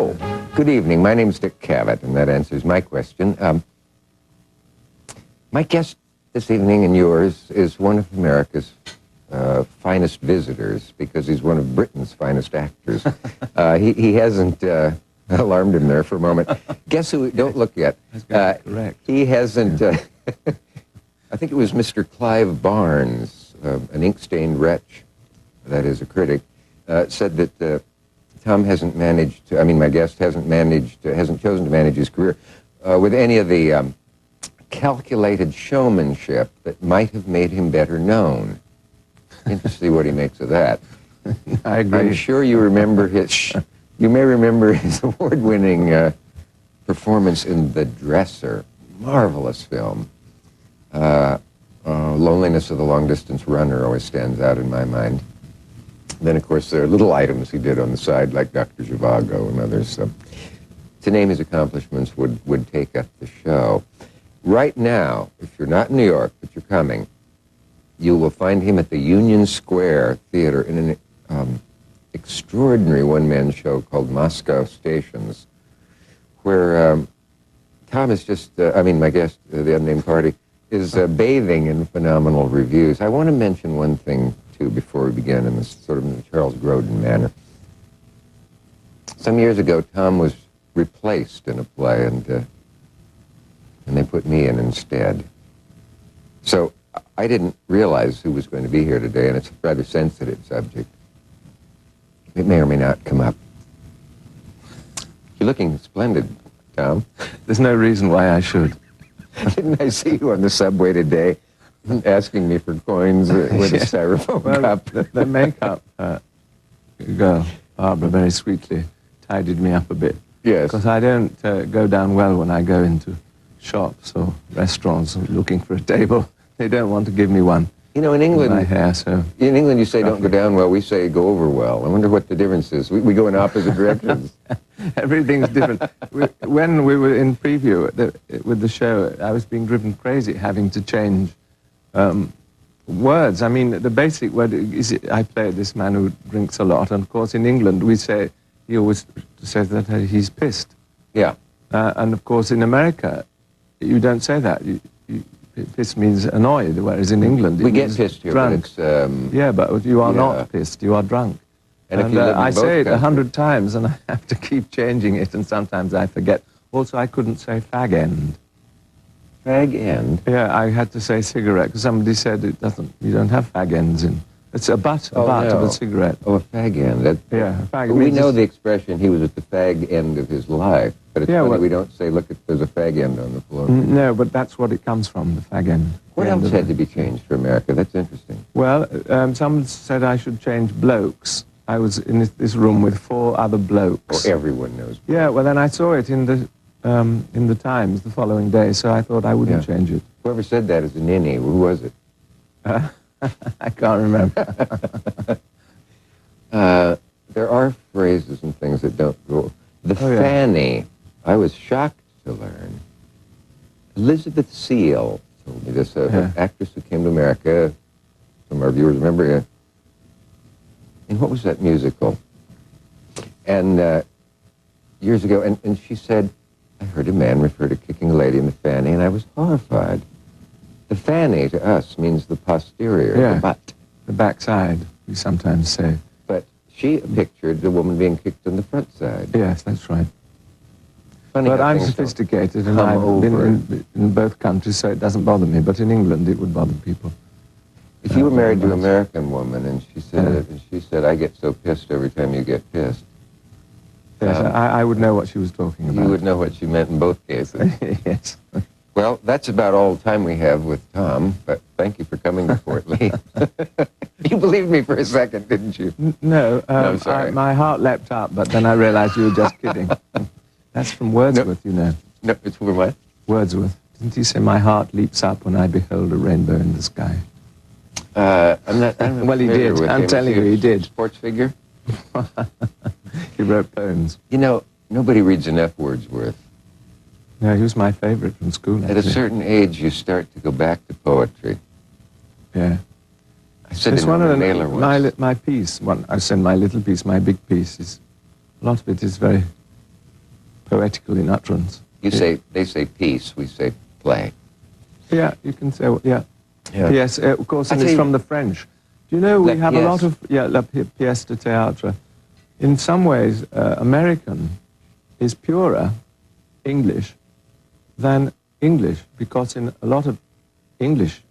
Oh, good evening. My name's Dick Cavett, and that answers my question. My guest this evening and yours is one of America's finest visitors, because he's one of Britain's finest actors. He hasn't alarmed him there for a moment. Guess who? Don't look yet. Correct. He hasn't. I think it was Mr. Clive Barnes, an ink-stained wretch, that is a critic, said that Tom hasn't managed to, my guest hasn't chosen to manage his career with any of the calculated showmanship that might have made him better known. Interesting to see what he makes of that. I agree. I'm sure you remember you may remember his award-winning performance in The Dresser. Marvelous film. Loneliness of the Long-Distance Runner always stands out in my mind. Then, of course, there are little items he did on the side, like Dr. Zhivago and others. To name his accomplishments would take up the show. Right now, if you're not in New York, but you're coming, you will find him at the Union Square Theater in an extraordinary one-man show called Moscow Stations, where Tom is just, my guest, the unnamed party, is bathing in phenomenal reviews. I want to mention one thing, too, before we begin, in this sort of Charles Grodin manner. Some years ago, Tom was replaced in a play, and they put me in instead. So I didn't realize who was going to be here today, and it's a rather sensitive subject. It may or may not come up. You're looking splendid, Tom. There's no reason why I should. Didn't I see you on the subway today asking me for coins with a styrofoam cup? The makeup girl, Barbara, very sweetly tidied me up a bit. Yes. Because I don't go down well when I go into shops or restaurants looking for a table. They don't want to give me one. You know, in England, my hair, so in England you say don't go down well, we say go over well. I wonder what the difference is. We go in opposite directions. Everything's different. When we were in preview with the show, I was being driven crazy having to change words. The basic word is, I play this man who drinks a lot, and of course in England he always says that he's pissed. Yeah. And of course in America, you don't say that. Pissed means annoyed, whereas in England we get pissed here, drunk. But it's, yeah, but you are not pissed, you are drunk. And if you live in I both say it countries. 100 times, and I have to keep changing it, and sometimes I forget. Also, I couldn't say fag end. Fag end? Yeah, I had to say cigarette, because somebody said you don't have fag ends in. It's a butt of a cigarette. Oh, a fag end. Yeah, a fag. We know the expression, he was at the fag end of his life. But it's funny, we don't say, look, there's a fag end on the floor. No, but that's what it comes from, the fag end. What else had to be changed for America? That's interesting. Well, someone said I should change blokes. I was in this room with 4 other blokes. Oh, everyone knows. Yeah, well, then I saw it in the Times the following day, so I thought I wouldn't change it. Whoever said that is a ninny. Who was it? I can't remember. There are phrases and things that don't go. The fanny, I was shocked to learn. Elizabeth Seal told me this, an actress who came to America. Some of our viewers remember. And what was that musical? And years ago, and she said, I heard a man refer to kicking a lady in the fanny, and I was horrified. The fanny, to us, means the posterior, the butt. The backside, we sometimes say. But she pictured the woman being kicked on the front side. Yes, that's right. Funny, but I'm sophisticated, and I've been in both countries, so it doesn't bother me. But in England, it would bother people. If you were married to an American woman, and she said, I get so pissed every time you get pissed. Yes, I would know what she was talking about. You would know what she meant in both cases. Yes. Well, that's about all the time we have with Tom, but thank you for coming to Fort Lee. You believed me for a second, didn't you? No, no, sorry. My heart leapt up, but then I realized you were just kidding. That's from Wordsworth, you know. No, it's from what? Wordsworth. Didn't he say, my heart leaps up when I behold a rainbow in the sky? I'm not well, he did. I'm telling you, he did. Sports figure? He wrote poems. You know, nobody reads enough Wordsworth. No, he was my favorite from school. At a certain age, you start to go back to poetry. Yeah. I said it's in one of mailer once. my piece. I said my little piece, my big piece is. A lot of it is very poetical in utterance. They say peace, we say play. Yeah, you can say, yeah. Yeah. Pièce, of course, and I'd it's say- from the French. Do you know, we La have a lot pièce. of, la pièce de théâtre. In some ways, American is purer English than English, because in a lot of English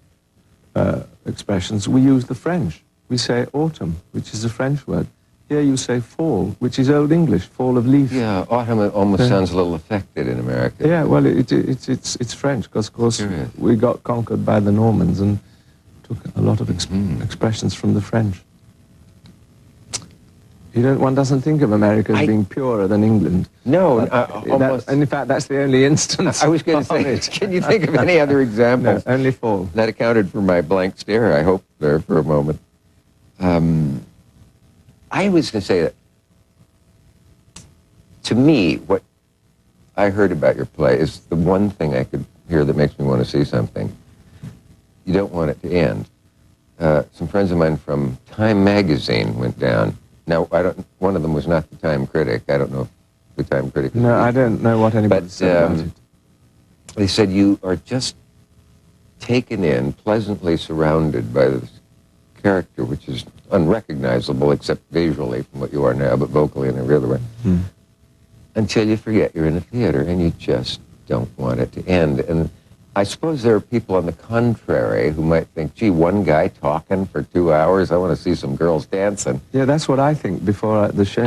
expressions, we use the French. We say autumn, which is a French word. Here you say fall, which is Old English, fall of leaf. Yeah, autumn almost sounds a little affected in America. Yeah, well, it's French, because, of course, Curious. we got conquered by the Normans and took a lot of expressions from the French. One doesn't think of America as being purer than England. No, Almost. And in fact, that's the only instance. I was going to say, can you think of any other examples? No, only fall. That accounted for my blank stare, I hope, there for a moment. I was going to say that, to me, what I heard about your play is the one thing I could hear that makes me want to see something. You don't want it to end. Some friends of mine from Time magazine went down. Now, one of them was not the Time critic. I don't know if the Time critic was. No, I don't know what anybody said about it. They said you are just taken in, pleasantly surrounded by this character, which is unrecognizable except visually from what you are now, but vocally in every other way, until you forget you're in a theater and you just don't want it to end. And I suppose there are people on the contrary who might think, gee, one guy talking for 2 hours, I want to see some girls dancing. Yeah, that's what I think before the show.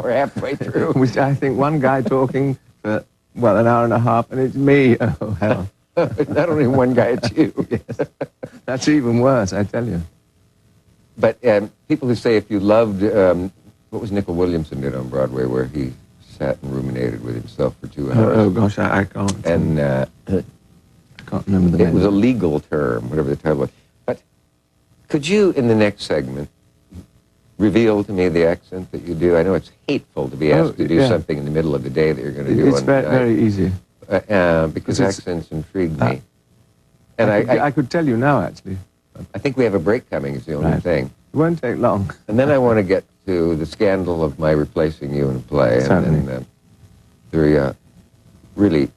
Or halfway through. Which I think one guy talking for, well, an hour and a half, and it's me. Oh, hell. Not only one guy, it's you. Yes. That's even worse, I tell you. But people who say if you loved, what was Nicol Williamson did on Broadway, where he sat and ruminated with himself for 2 hours. Oh gosh, I can't. And I can't remember the name. it was a legal term, whatever the title was. But could you, in the next segment, reveal to me the accent that you do? I know it's hateful to be asked to do something in the middle of the day that you're going to do It's on the night. very easy. Because accents intrigue me. And I could tell you now, actually. I think we have a break coming is the only thing. It won't take long. And then I want to get to the scandal of my replacing you in a play. Certainly. And the really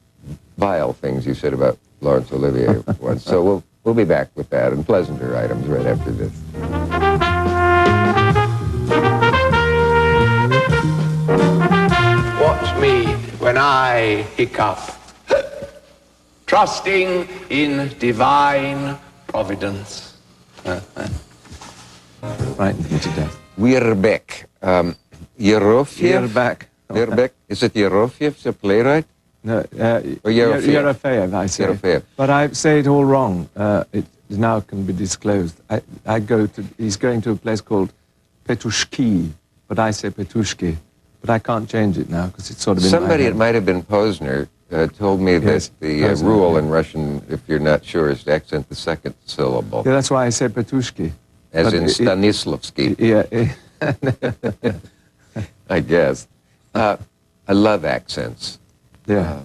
vile things you said about Laurence Olivier once. So we'll be back with that and pleasanter items right after this. Watch me when I hiccup, trusting in divine providence. Right, to death. We're back. Yerofiev? We're back. We're back. Is it Yerofiev, the playwright? No, Or Yerofiev? Yerofeev, I say. Yerofeev. But I say it all wrong. It now can be disclosed. He's going to a place called Petushki, but I say Petushki. But I can't change it now because it's sort of in Somebody, my it might have been Posner, told me Yes, that the Posner, rule yeah. in Russian, if you're not sure, is to accent the second syllable, Yeah, that's why I say Petushki. as but in Stanislavski, Yeah, I guess. I love accents. yeah.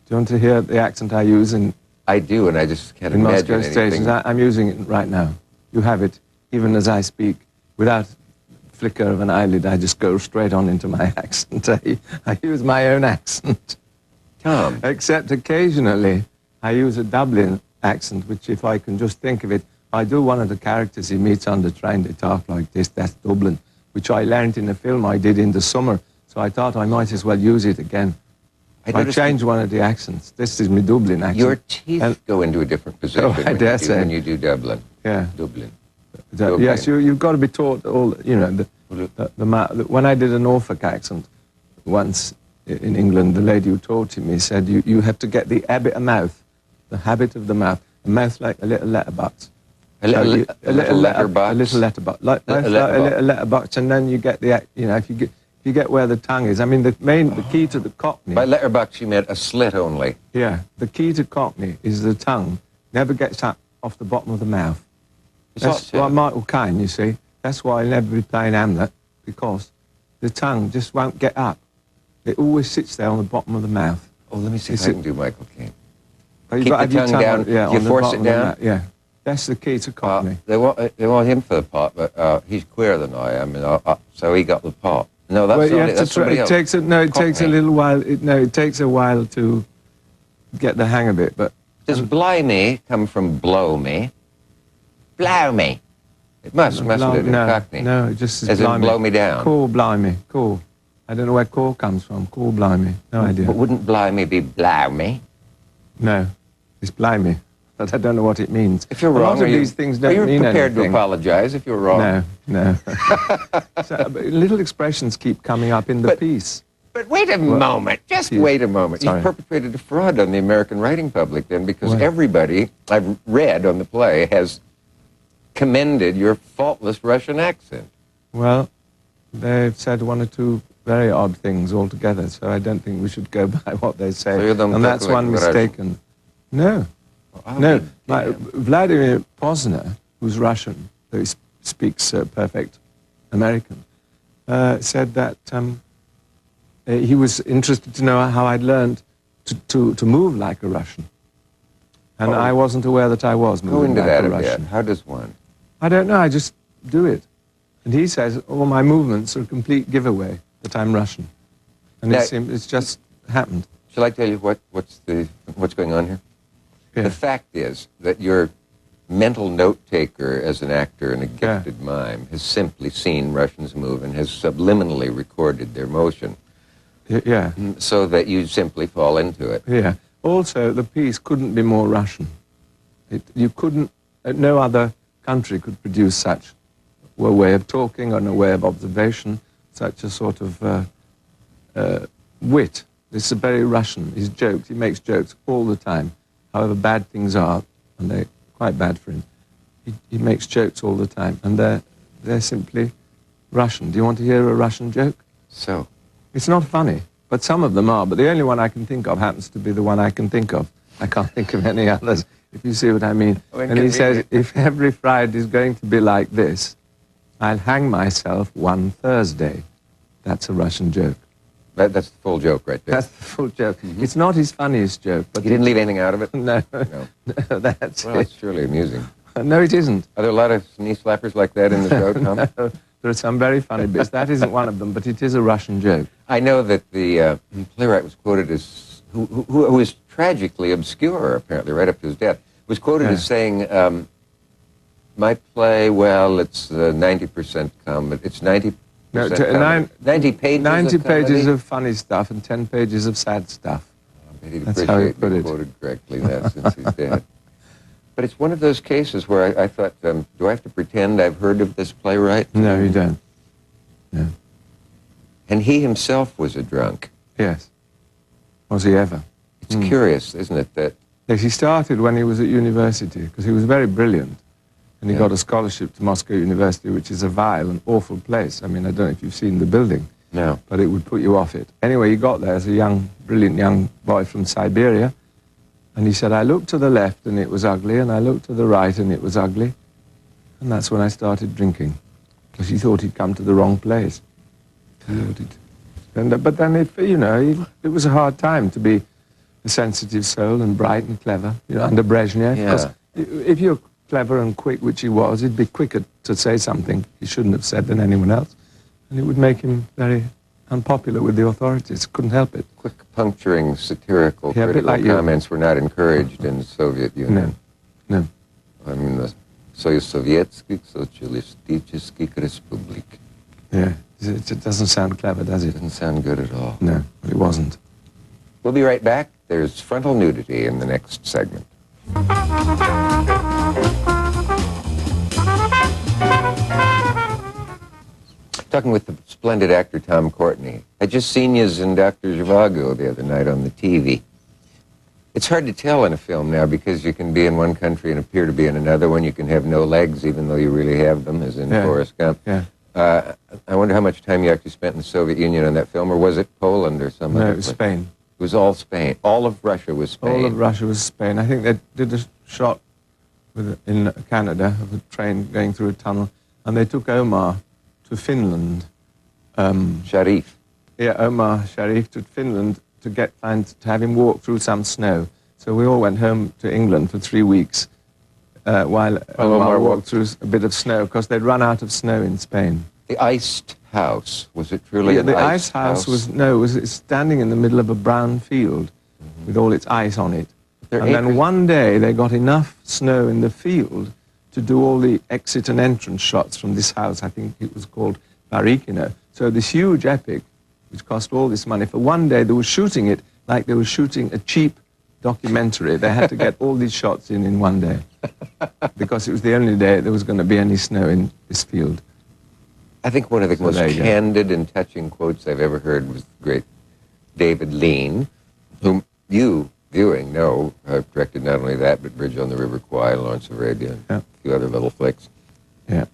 Do you want to hear the accent I use in I do, and I just can't Moscow imagine anything. stations? I'm using it right now. You have it, even as I speak, without flicker of an eyelid. I just go straight on into my accent. I use my own accent. Tom, Except occasionally I use a Dublin accent, which if I can just think of it, I do one of the characters he meets on the train. They talk like this, that's Dublin, which I learned in a film I did in the summer. So I thought I might as well use it again. I noticed changed one of the accents. This is my Dublin accent. your teeth And- go into a different position Oh, I dare say. when you do Dublin. Yeah. Dublin. That- yes, you've got to be taught all, when I did a Norfolk accent once in England, the lady who taught me said, you have to get the habit of mouth, the habit of the mouth, a mouth like a little letterbox. A little letterbox? A little letterbox. Like A a little letterbox, and then you get the, if you get where the tongue is. I mean, the key to the Cockney. By letterbox, you meant a slit only. Yeah, the key to Cockney is the tongue never gets up off the bottom of the mouth. That's why Michael Caine, you see, that's why he'll never be playing Hamlet, because the tongue just won't get up. It always sits there on the bottom of the mouth. Oh, let me see if I can do Michael Caine. But Keep the tongue down. Yeah, You on the force bottom it of the down? mouth, yeah, that's the key to Cockney. They want him for the part, but he's queerer than I am, so he got the part. No, that's, Well, you only, have to that's try, somebody it else. takes a, no, it takes a Courtenay. little while. It takes a while to get the hang of it. But Does blimey come from blow me? Blow me. It mustn't it, in no, Cockney? no, it just says As in blimey. blow me down. Cool, blimey, cool. I don't know where cool comes from. Cool, blimey, no idea. But wouldn't blimey be blow me? No, it's blimey, but I don't know what it means. If you're a wrong, lot of these things don't are you mean prepared anything. to apologize if you're wrong? No, no. So, but little expressions keep coming up in the But- piece. But wait a moment, just Yes. wait a moment. Sorry. You've perpetrated a fraud on the American writing public then, because What? everybody I've read on the play has commended your faultless Russian accent. Well, they've said one or two very odd things altogether, so I don't think we should go by what they say. So you don't And talk that's like one Russian? mistaken. No, I'll no. be My, damned. Vladimir Posner, who's Russian, though he speaks perfect American, said that he was interested to know how I'd learned to move like a Russian. And Oh. I wasn't aware that I was Go moving into like that a a bit. Russian. How does one? I don't know, I just do it. And he says all my movements are a complete giveaway that I'm Russian. And Now- it's just happened. Shall I tell you what's going on here? Yeah. The fact is that your mental note taker as an actor and a Yeah. gifted mime has simply seen Russians move and has subliminally recorded their motion Yeah, so that you simply fall into it. yeah. Also, the piece couldn't be more Russian. You couldn't, no other country could produce such a way of talking and a way of observation, such a sort of wit. This is very Russian. His jokes, he makes jokes all the time. However bad things are, and they're quite bad for him, he makes jokes all the time, and they're simply Russian. Do you want to hear a Russian joke? So, It's not funny, but some of them are. But the only one I can think of happens to be the one I can think of. I can't think of any others, if you see what I mean. Oh, And he says, inconvenient. if every Friday is going to be like this, I'll hang myself one Thursday. That's a Russian joke. that's the full joke right there. That's the full joke. It's not his funniest joke, but You didn't leave anything out of it? no, No. no, that's Well, it. it's surely amusing. No, it isn't. Are there a lot of knee slappers like that in the show, Tom? There are some very funny bits. That isn't one of them, but it is a Russian joke. I know that the playwright was quoted as, who was tragically obscure, apparently, right up to his death, was quoted Yeah. as saying, my play, well, it's 90% comedy. It's 90% No, comedy. 90 pages 90 of pages comedy? of funny stuff and 10 pages of sad stuff. I he'd That's how he appreciate put being it. quoted correctly now since he's dead. But it's one of those cases where I thought, do I have to pretend I've heard of this playwright? No, you don't. No. And he himself was a drunk. Yes. Was he ever? It's curious, isn't it, that Yes, he started when he was at university, because he was very brilliant. And he Yeah. got a scholarship to Moscow University, which is a vile and awful place. I mean, I don't know if you've seen the building, no. but it would put you off it. Anyway, he got there as a young, brilliant young boy from Siberia. And he said, I looked to the left and it was ugly, and I looked to the right and it was ugly. And that's when I started drinking, because he thought he'd come to the wrong place. He thought but then, it was a hard time to be a sensitive soul and bright and clever, under Brezhnev. Yeah. Because if you're clever and quick, which he was, he'd be quicker to say something he shouldn't have said than anyone else. And it would make him very unpopular with the authorities. Couldn't help it. Quick, puncturing, satirical, Yeah, a bit critical like you. comments were not encouraged in the Soviet Union. No. I mean, the Soyuz Sovietskих Socialistических Республик. Yeah. It doesn't sound clever, does it? Doesn't sound good at all. No, it wasn't. We'll be right back. There's frontal nudity in the next segment. Talking with the splendid actor Tom Courtenay. I just seen yous in Dr. Zhivago the other night on the TV. It's hard to tell in a film now because you can be in one country and appear to be in another one. You can have no legs even though you really have them, as in Yeah. Forrest Gump. Yeah. I wonder how much time you actually spent in the Soviet Union on that film, or was it Poland or some No, other it was place? Spain. It was all Spain. All of Russia was Spain. All of Russia was Spain. I think they did a shot in Canada of a train going through a tunnel, and they took Omar to Finland. Sharif. Omar Sharif to Finland to have him walk through some snow. So we all went home to England for 3 weeks while Omar walked through a bit of snow, because they'd run out of snow in Spain. The iced house. Was it truly Yeah, an the ice house was, no, it was standing in the middle of a brown field with all its ice on it. There are And then acres- one day they got enough snow in the field to do all the exit and entrance shots from this house. I think it was called Barikino. So this huge epic, which cost all this money, for one day they were shooting it like they were shooting a cheap documentary. They had to get all these shots in one day because it was the only day there was going to be any snow in this field. I think one of the So most there you go. candid and touching quotes I've ever heard was the great David Lean, whom you, viewing, know, directed not only that, but Bridge on the River Kwai, Lawrence of Arabia, and Yeah. a few other little flicks, Yeah.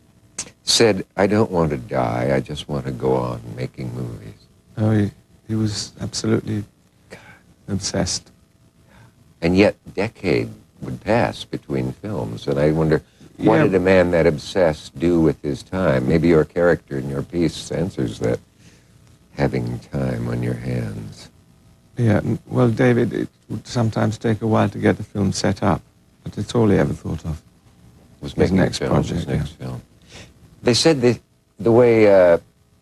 said, I don't want to die, I just want to go on making movies. Oh, he was absolutely obsessed. And yet, decade would pass between films, and I wonder, what Yeah. did a man that obsessed do with his time? Maybe your character in your piece answers that, having time on your hands. Yeah, well, David, it would sometimes take a while to get the film set up, but it's all he ever thought of. Was His making next films, his project, next film. They said that the way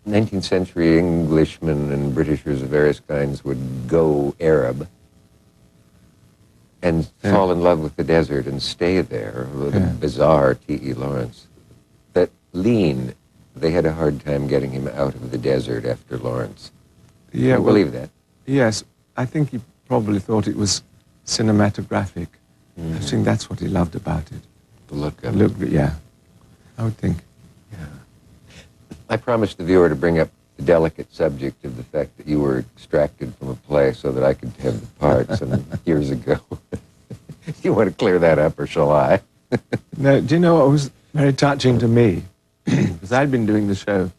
19th century Englishmen and Britishers of various kinds would go Arab and Yeah. fall in love with the desert and stay there, the Yeah. bizarre T.E. Lawrence, that Lean, they had a hard time getting him out of the desert after Lawrence. Yeah, I believe that. Yes, I think he probably thought it was cinematographic. I think that's what he loved about it. The look of it. Look, yeah, I would think. I promised the viewer to bring up the delicate subject of the fact that you were extracted from a play so that I could have the parts and years ago. Do you want to clear that up, or shall I? No, do you know what was very touching to me? Because I'd been doing the show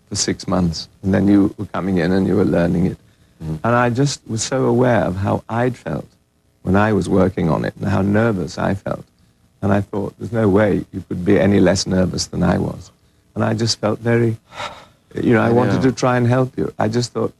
for 6 months, and then you were coming in and you were learning it. And I just was so aware of how I'd felt when I was working on it and how nervous I felt. And I thought, there's no way you could be any less nervous than I was. And I just felt very, I wanted to try and help you. I just thought,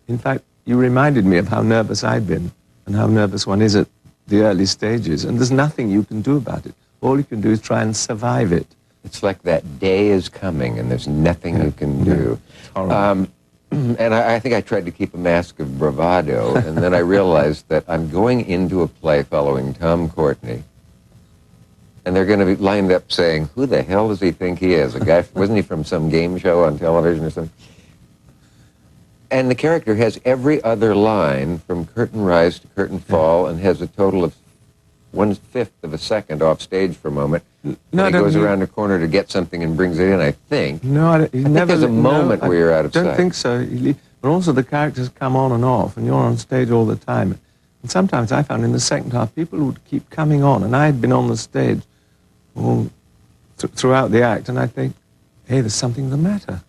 in fact, you reminded me of how nervous I'd been and how nervous one is at the early stages. And there's nothing you can do about it. All you can do is try and survive it. It's like that day is coming and there's nothing you can do. It's horrible. And I think I tried to keep a mask of bravado, and then I realized that I'm going into a play following Tom Courtenay, and they're going to be lined up saying, who the hell does he think he is? A guy, wasn't he from some game show on television or something? And the character has every other line from curtain rise to curtain fall and has a total of 1/5 of a second off stage for a moment. No, And he goes around a corner to get something and brings it in, I think. No, I think there's a moment where you're out of I don't sight. think so. But also the characters come on and off, and you're on stage all the time. And sometimes I found in the second half, people would keep coming on, and I had been on the stage all throughout the act, and I think, hey, there's something the matter.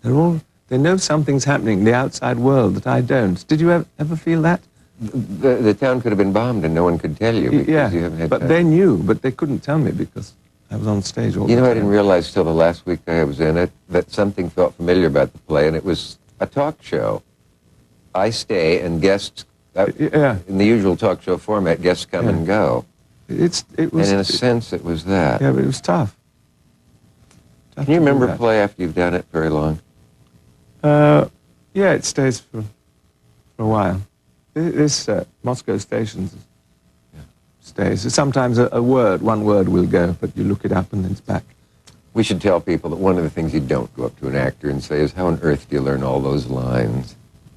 They know something's happening in the outside world that I don't. Did you ever feel that? The town could have been bombed and no one could tell you because Yeah, you haven't had but time. they knew, but they couldn't tell me because I was on stage all the You know, time. I didn't realize till the last week I was in it that something felt familiar about the play, and it was a talk show. I stay and guests, Yeah. in the usual talk show format, guests come and go. It And was, in a sense, it was that. yeah, but it was tough. Tough Can you to do remember that. a play after you've done it very long? Yeah, it stays for a while. This Moscow Stations stays. Sometimes one word will go, but you look it up and then it's back. We should tell people that one of the things you don't go up to an actor and say is, how on earth do you learn all those lines?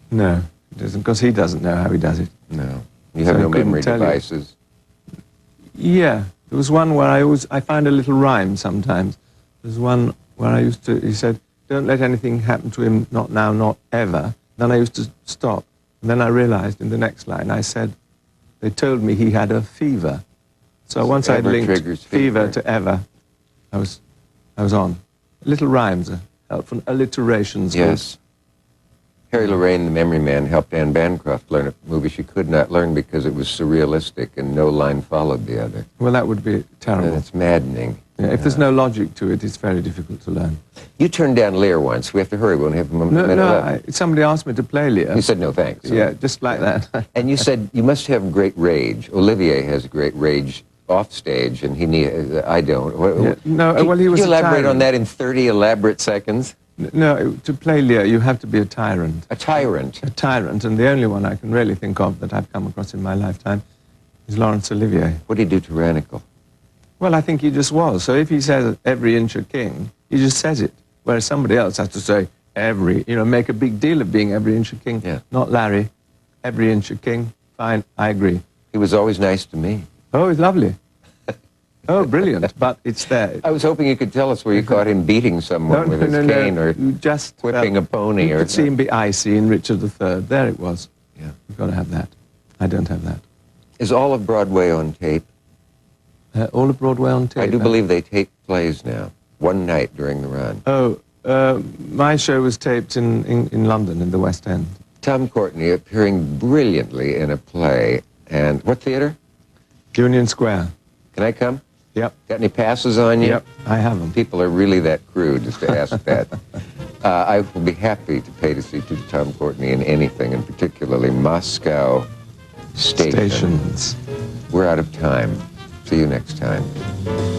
No, it doesn't, because he doesn't know how he does it. No. You have So no I couldn't memory tell you. devices. Yeah, there was one where I find a little rhyme sometimes. There's one where he said, don't let anything happen to him, not now, not ever. Then I used to stop. And then I realized in the next line, I said, they told me he had a fever. So once I ever linked triggers fever fever. to ever, I was on. Little rhymes are helpful, alliterations. Yes. Harry Lorraine, the memory man, helped Anne Bancroft learn a movie she could not learn because it was surrealistic and no line followed the other. Well, that would be terrible. And it's maddening. Yeah, if there's no logic to it, it's very difficult to learn. You turned down Lear once. We have to hurry. We only have a minute left. Somebody asked me to play Lear. You said no thanks. Yeah, just like that. And you said you must have great rage. Olivier has great rage off stage, and I don't. Yeah, no, Can well, he was you elaborate Italian. on that in 30 elaborate seconds? No, to play Lear, you have to be a tyrant. A tyrant. A tyrant, and the only one I can really think of that I've come across in my lifetime is Laurence Olivier. What did he do tyrannical? Well, I think he just was. So if he says every inch a king, he just says it. Whereas somebody else has to say make a big deal of being every inch a king. Yeah. Not Larry. Every inch a king. Fine, I agree. He was always nice to me. Oh, it's lovely. Oh, brilliant. But it's there. I was hoping you could tell us where you caught him beating someone with his cane or You just whipping a pony. You or could see him be icy in Richard III. There it was. Yeah. You've got to have that. I don't have that. Is all of Broadway on tape? All of Broadway on tape. I do believe they tape plays now, one night during the run. Oh, my show was taped in London, in the West End. Tom Courtenay appearing brilliantly in a play. And what theater? Union Square. Can I come? Yep. Got any passes on you? Yep, I have them. People are really that crude as to ask that. I will be happy to pay to see Tom Courtenay in anything, and particularly Moscow Stations. Stations. We're out of time. See you next time.